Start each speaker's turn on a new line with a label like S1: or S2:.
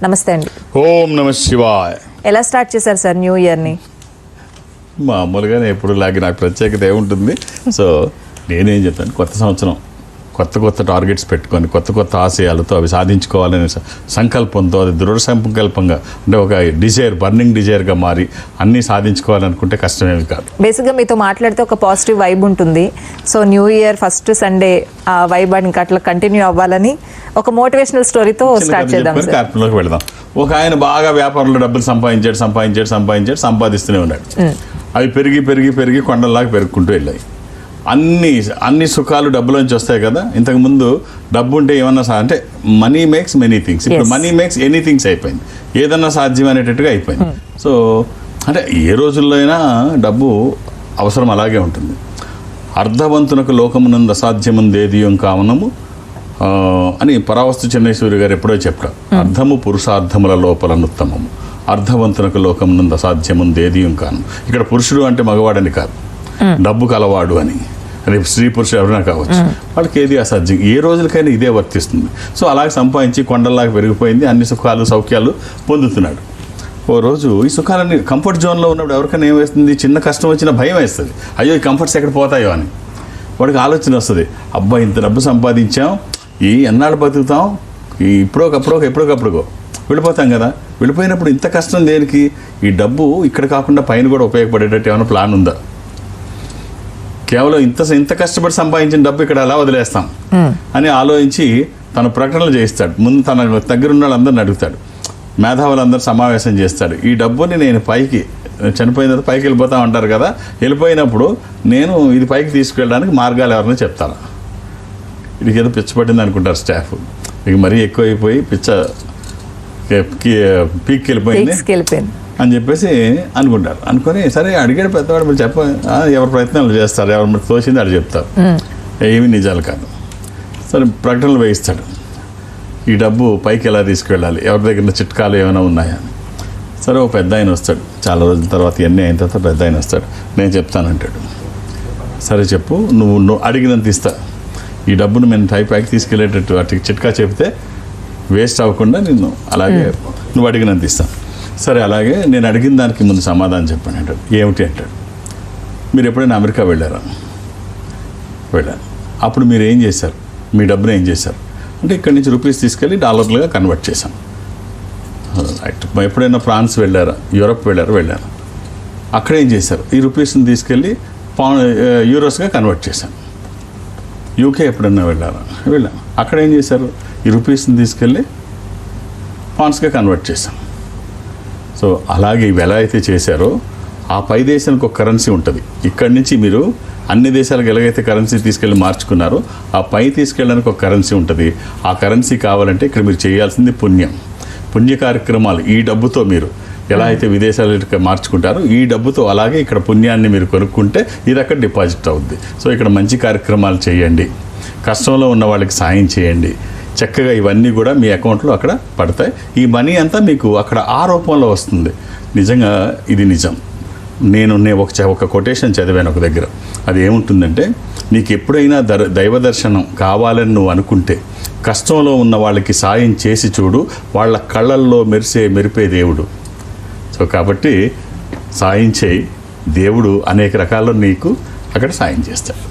S1: నమస్తే అండి.
S2: ఓం నమ శివాయ.
S1: ఎలా స్టార్ట్ చేశారు సార్ న్యూ ఇయర్ని?
S2: మామూలుగానే ఎప్పుడు లాగే నాకు ప్రత్యేకత ఏముంటుంది. సో నేనేం చెప్తాను, కొత్త సంవత్సరం కొత్త టార్గెట్స్ పెట్టుకొని కొత్త ఆశయాలతో అవి సాధించుకోవాలనే సంకల్పంతో, అది దృఢ సంకల్పంగా, అంటే ఒక బర్నింగ్ డిజైర్గా మారి అన్నీ సాధించుకోవాలనుకుంటే కష్టమేమి కాదు.
S1: బేసిక్గా మీతో మాట్లాడితే ఒక పాజిటివ్ వైబ్ ఉంటుంది. So new year first Sunday ఆ వైబ్ అని అట్లా కంటిన్యూ అవ్వాలని ఒక మోటివేషనల్ స్టోరీతో స్టార్ట్ చేద్దాం.
S2: కార్యక్రమంలోకి వెళదాం. ఒక ఆయన బాగా వ్యాపారంలో డబ్బులు సంపాదిస్తూనే ఉన్నాడు. అవి పెరిగి కొండల్లాగా పెరుగుకుంటూ వెళ్ళాయి. అన్ని సుఖాలు డబ్బులోంచి వస్తాయి కదా. ఇంతకుముందు డబ్బు ఉంటే ఏమన్నా అంటే మనీ మేక్స్ మెనీ థింగ్స్, ఇప్పుడు మనీ మేక్స్ ఎనీ థింగ్స్ అయిపోయింది. ఏదన్నా సాధ్యం అనేటట్టుగా అయిపోయింది. సో అంటే ఏ రోజుల్లో అయినా డబ్బు అవసరం అలాగే ఉంటుంది. అర్ధవంతునకు లోకమునందు అసాధ్యముందేదియం కామనము అని పరావస్తు చెన్నైశ్వరి గారు ఎప్పుడో చెప్పారు. అర్ధము పురుషార్థముల లోపలనుత్తమము, అర్ధవంతునకు లోకమునందు అసాధ్యముందేదియం కాను. ఇక్కడ పురుషుడు అంటే మగవాడని కాదు, డబ్బు కలవాడు అని. రేపు స్త్రీ పురుషుడు ఎవరైనా కావచ్చు, వాళ్ళకి ఏది అసాధ్యం. ఏ రోజులకైనా ఇదే వర్తిస్తుంది. సో అలాగే సంపాదించి కొండల్లాగా పెరిగిపోయింది, అన్ని సుఖాలు సౌఖ్యాలు పొందుతున్నాడు. ఓ రోజు ఈ సుఖాలన్నీ కంఫర్ట్ జోన్లో ఉన్నప్పుడు ఎవరికైనా ఏం వేస్తుంది, చిన్న కష్టం వచ్చినా భయం వేస్తుంది. అయ్యో ఈ కంఫర్ట్స్ ఎక్కడ పోతాయో అని వాడికి ఆలోచన వస్తుంది. అబ్బా ఇంత డబ్బు సంపాదించాం, ఎన్నాళ్ళు బతుకుతాం, ఎప్పుడోకప్పుడుగో వెళ్ళిపోతాం కదా. వెళ్ళిపోయినప్పుడు ఇంత కష్టం దేనికి? ఈ డబ్బు ఇక్కడ కాకుండా పైన కూడా ఉపయోగపడేటట్టు ఏమైనా ప్లాన్ ఉందా? కేవలం ఇంత కష్టపడి సంపాదించిన డబ్బు ఇక్కడ ఎలా వదిలేస్తాం అని ఆలోచించి తన ప్రకటనలు చేయిస్తాడు. ముందు తన దగ్గర ఉన్న వాళ్ళందరిని అడుగుతాడు, మేధావులందరూ సమావేశం చేస్తాడు. ఈ డబ్బుని నేను చనిపోయిన తర్వాత పైకి వెళ్ళిపోతాం అంటారు కదా, వెళ్ళిపోయినప్పుడు నేను ఇది పైకి తీసుకెళ్ళడానికి మార్గాలు ఎవరైనా చెప్తాను. ఇది ఏదో పిచ్చపట్టింది అనుకుంటారు స్టాఫ్. ఇక మరీ ఎక్కువైపోయి పీక్కి వెళ్ళిపోయింది అని చెప్పేసి అనుకుంటారు. అనుకొని సరే అడిగాడు పెద్దవాడు, మీరు ఎవరి ప్రయత్నాలు చేస్తారు, ఎవరు మరి తోచింది అది చెప్తారు, ఏమీ నిజాలు కాదు. సరే ప్రకటనలు వేయిస్తాడు. ఈ డబ్బు పైకి ఎలా తీసుకువెళ్ళాలి, ఎవరి దగ్గర చిట్కాలు ఏమైనా ఉన్నాయా అని. సరే ఒక పెద్ద ఆయన వస్తాడు. చాలా రోజుల తర్వాత ఇవన్నీ అయిన తర్వాత పెద్ద ఆయన వస్తాడు. నేను చెప్తానంటాడు. సరే చెప్పు, నువ్వు అడిగినంత ఇస్తా. ఈ డబ్బును మేము పైకి తీసుకెళ్ళేటట్టు వాటికి చిట్కా చెప్తే వేస్ట్ అవ్వకుండా నిన్ను అలాగే నువ్వు అడిగినంత ఇస్తాను. సరే అలాగే నేను అడిగిన దానికి ముందు సమాధానం చెప్పాను అంటాడు. ఏమిటి అంటాడు. మీరు ఎప్పుడైనా అమెరికా వెళ్ళారు? అప్పుడు మీరు ఏం చేశారు? మీ డబ్బును ఏం చేశారు అంటే ఇక్కడి నుంచి రూపీస్ తీసుకెళ్ళి డాలర్లుగా కన్వర్ట్ చేశాం. రైట్. ఎప్పుడైనా ఫ్రాన్స్ వెళ్ళారా? యూరప్ వెళ్ళారు. అక్కడ ఏం చేశారు? ఈ రూపీస్ని తీసుకెళ్ళి యూరోస్గా కన్వర్ట్ చేశాను. యూకే ఎప్పుడైనా వెళ్ళాం. అక్కడ ఏం చేశారు? ఈ రూపీస్ని తీసుకెళ్ళి పాండ్స్గా కన్వర్ట్ చేశాం. సో అలాగే ఇవి ఎలా అయితే చేశారో ఆ పై దేశానికి ఒక కరెన్సీ ఉంటుంది. ఇక్కడి నుంచి మీరు అన్ని దేశాలకు ఎలాగైతే కరెన్సీ తీసుకెళ్ళి మార్చుకున్నారో ఆ పై తీసుకెళ్ళడానికి ఒక కరెన్సీ ఉంటుంది. ఆ కరెన్సీ కావాలంటే ఇక్కడ మీరు చేయాల్సింది పుణ్య కార్యక్రమాలు. ఈ డబ్బుతో మీరు ఎలా అయితే విదేశాలకు మార్చుకుంటారో ఈ డబ్బుతో అలాగే ఇక్కడ పుణ్యాన్ని మీరు కొనుక్కుంటే ఇది అక్కడ డిపాజిట్ అవుద్ది. సో ఇక్కడ మంచి కార్యక్రమాలు చేయండి, కష్టంలో ఉన్న వాళ్ళకి సాయం చేయండి. చక్కగా ఇవన్నీ కూడా మీ అకౌంట్లో అక్కడ పడతాయి. ఈ మనీ అంతా మీకు అక్కడ ఆ రూపంలో వస్తుంది. నిజంగా ఇది నిజం. నేను ఒక కొటేషన్ చదివాను ఒక దగ్గర. అది ఏముంటుందంటే, నీకు ఎప్పుడైనా దైవ దర్శనం కావాలని నువ్వు అనుకుంటే కష్టంలో ఉన్న వాళ్ళకి సాయం చేసి చూడు, వాళ్ళ కళ్ళల్లో మెరిపే దేవుడు. సో కాబట్టి సాయం చేయి, దేవుడు అనేక రకాల్లో నీకు అక్కడ సాయం చేస్తాడు.